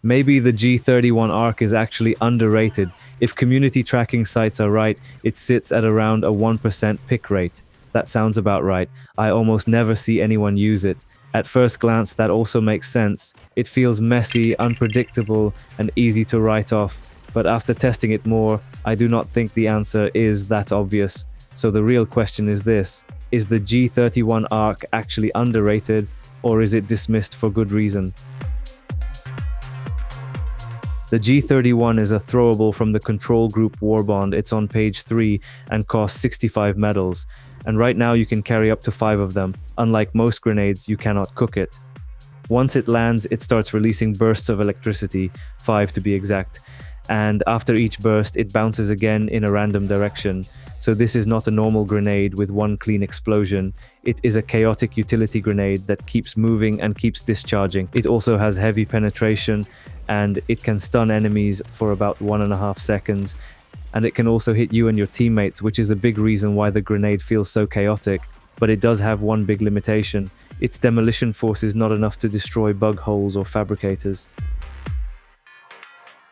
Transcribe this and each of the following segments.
Maybe the G31 Arc is actually underrated. If community tracking sites are right, it sits at around a 1% pick rate. That sounds about right. I almost never see anyone use it. At first glance, that also makes sense. It feels messy, unpredictable, and easy to write off. But after testing it more, I do not think the answer is that obvious. So the real question is this: is the G31 Arc actually underrated, or is it dismissed for good reason? The G31 is a throwable from the Control Group Warbond. It's on page 3 and costs 65 medals. And right now you can carry up to 5 of them. Unlike most grenades, you cannot cook it. Once it lands, it starts releasing bursts of electricity, 5 to be exact. And after each burst, it bounces again in a random direction. So this is not a normal grenade with one clean explosion. It is a chaotic utility grenade that keeps moving and keeps discharging. It also has heavy penetration, and it can stun enemies for about 1.5 seconds. And it can also hit you and your teammates, which is a big reason why the grenade feels so chaotic. But it does have one big limitation. Its demolition force is not enough to destroy bug holes or fabricators.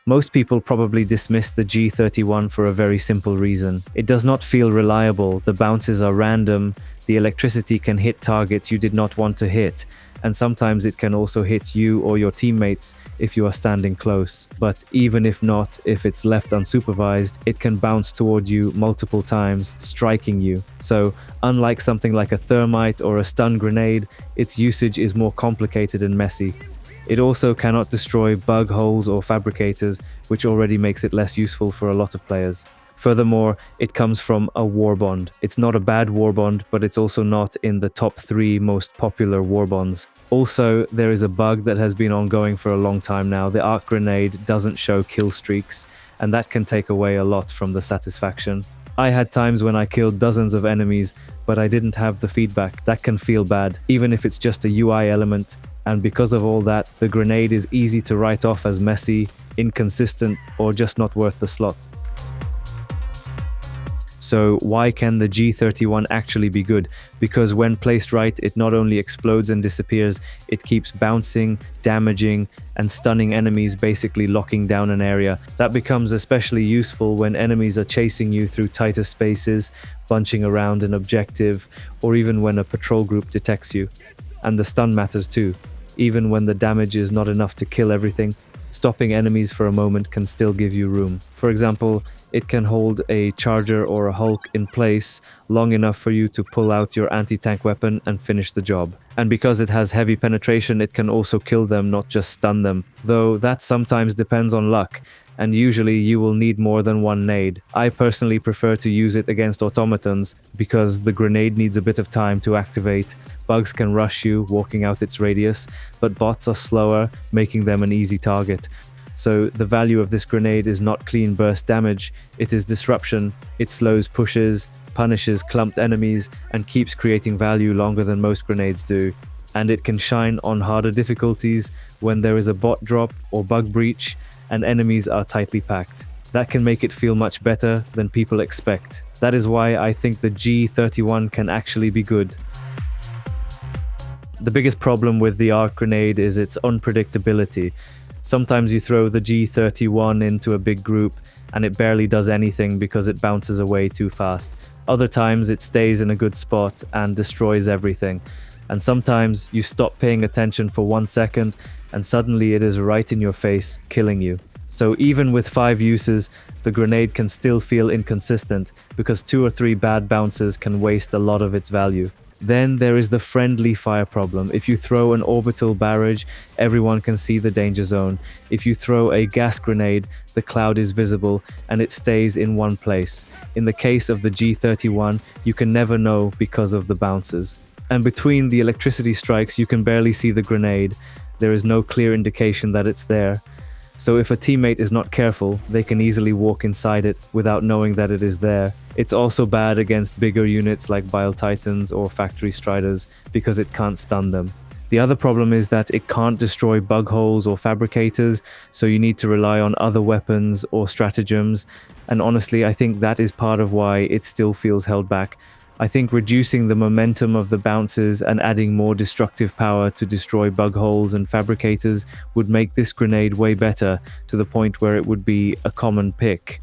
Most people probably dismiss the G31 for a very simple reason. It does not feel reliable, the bounces are random, the electricity can hit targets you did not want to hit, and sometimes it can also hit you or your teammates if you are standing close. But even if not, if it's left unsupervised, it can bounce toward you multiple times, striking you. So, unlike something like a thermite or a stun grenade, its usage is more complicated and messy. It also cannot destroy bug holes or fabricators, which already makes it less useful for a lot of players. Furthermore, it comes from a warbond. It's not a bad warbond, but it's also not in the top 3 most popular warbonds. Also, there is a bug that has been ongoing for a long time now. The arc grenade doesn't show kill streaks, and that can take away a lot from the satisfaction. I had times when I killed dozens of enemies, but I didn't have the feedback. That can feel bad, even if it's just a UI element. And because of all that, the grenade is easy to write off as messy, inconsistent, or just not worth the slot. So why can the G31 actually be good? Because when placed right, it not only explodes and disappears, it keeps bouncing, damaging, and stunning enemies, basically locking down an area. That becomes especially useful when enemies are chasing you through tighter spaces, bunching around an objective, or even when a patrol group detects you. And the stun matters too. Even when the damage is not enough to kill everything, stopping enemies for a moment can still give you room. For example, it can hold a charger or a Hulk in place long enough for you to pull out your anti-tank weapon and finish the job. And because it has heavy penetration, it can also kill them, not just stun them. Though that sometimes depends on luck, and usually you will need more than one nade. I personally prefer to use it against automatons because the grenade needs a bit of time to activate. Bugs can rush you, walking out its radius, but bots are slower, making them an easy target. So the value of this grenade is not clean burst damage, it is disruption. It slows pushes, punishes clumped enemies, and keeps creating value longer than most grenades do. And it can shine on harder difficulties when there is a bot drop or bug breach and enemies are tightly packed. That can make it feel much better than people expect. That is why I think the G31 can actually be good. The biggest problem with the arc grenade is its unpredictability. Sometimes you throw the G31 into a big group and it barely does anything because it bounces away too fast. Other times it stays in a good spot and destroys everything. And sometimes you stop paying attention for 1 second and suddenly it is right in your face, killing you. So even with 5 uses, the grenade can still feel inconsistent because 2 or 3 bad bounces can waste a lot of its value. Then there is the friendly fire problem. If you throw an orbital barrage, everyone can see the danger zone. If you throw a gas grenade, the cloud is visible and it stays in one place. In the case of the G31, you can never know because of the bounces. And between the electricity strikes, you can barely see the grenade. There is no clear indication that it's there. So if a teammate is not careful, they can easily walk inside it without knowing that it is there. It's also bad against bigger units like Bile Titans or Factory Striders because it can't stun them. The other problem is that it can't destroy bug holes or fabricators, so you need to rely on other weapons or stratagems. And honestly, I think that is part of why it still feels held back. I think reducing the momentum of the bounces and adding more destructive power to destroy bug holes and fabricators would make this grenade way better, to the point where it would be a common pick.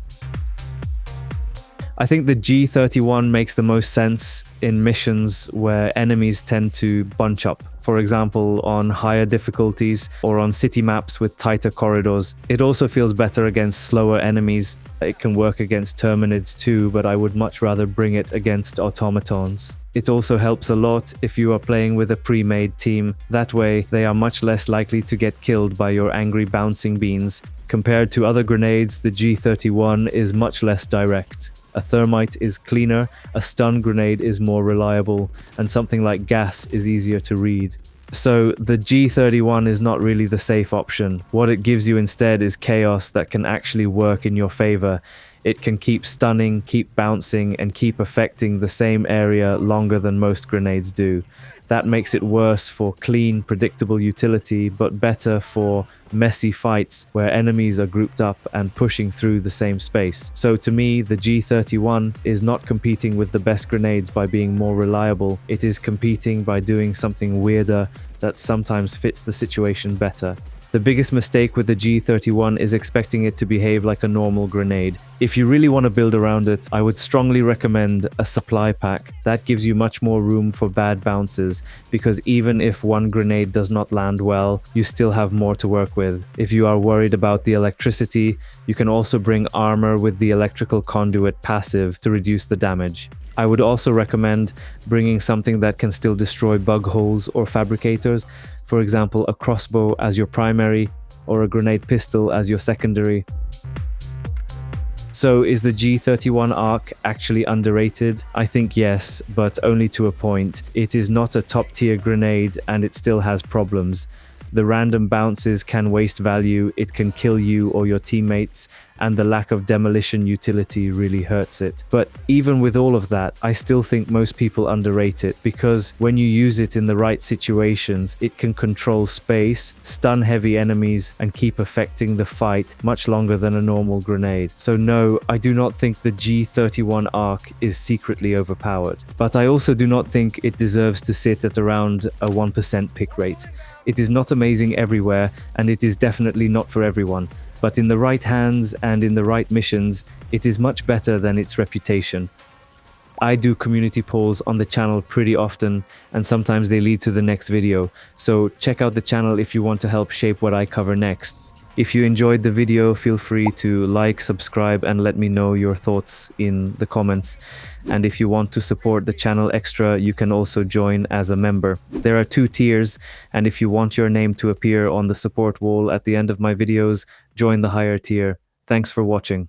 I think the G31 makes the most sense in missions where enemies tend to bunch up. For example, on higher difficulties or on city maps with tighter corridors. It also feels better against slower enemies. It can work against Terminids too, but I would much rather bring it against automatons. It also helps a lot if you are playing with a pre-made team. That way, they are much less likely to get killed by your angry bouncing beans. Compared to other grenades, the G31 is much less direct. A thermite is cleaner, a stun grenade is more reliable, and something like gas is easier to read. So the G31 is not really the safe option. What it gives you instead is chaos that can actually work in your favor. It can keep stunning, keep bouncing, and keep affecting the same area longer than most grenades do. That makes it worse for clean, predictable utility, but better for messy fights where enemies are grouped up and pushing through the same space. So to me, the G31 is not competing with the best grenades by being more reliable. It is competing by doing something weirder that sometimes fits the situation better. The biggest mistake with the G31 is expecting it to behave like a normal grenade. If you really want to build around it, I would strongly recommend a supply pack. That gives you much more room for bad bounces, because even if one grenade does not land well, you still have more to work with. If you are worried about the electricity, you can also bring armor with the electrical conduit passive to reduce the damage. I would also recommend bringing something that can still destroy bug holes or fabricators. For example, a crossbow as your primary or a grenade pistol as your secondary. So is the G31 Arc actually underrated? I think yes, but only to a point. It is not a top tier grenade and it still has problems. The random bounces can waste value, it can kill you or your teammates, and the lack of demolition utility really hurts it. But even with all of that, I still think most people underrate it, because when you use it in the right situations, it can control space, stun heavy enemies, and keep affecting the fight much longer than a normal grenade. So no, I do not think the G31 Arc is secretly overpowered. But I also do not think it deserves to sit at around a 1% pick rate. It is not amazing everywhere, and it is definitely not for everyone. But in the right hands and in the right missions, it is much better than its reputation. I do community polls on the channel pretty often, and sometimes they lead to the next video, so check out the channel if you want to help shape what I cover next. If you enjoyed the video, feel free to like, subscribe, and let me know your thoughts in the comments. And if you want to support the channel extra, you can also join as a member. There are 2 tiers, and if you want your name to appear on the support wall at the end of my videos, join the higher tier. Thanks for watching.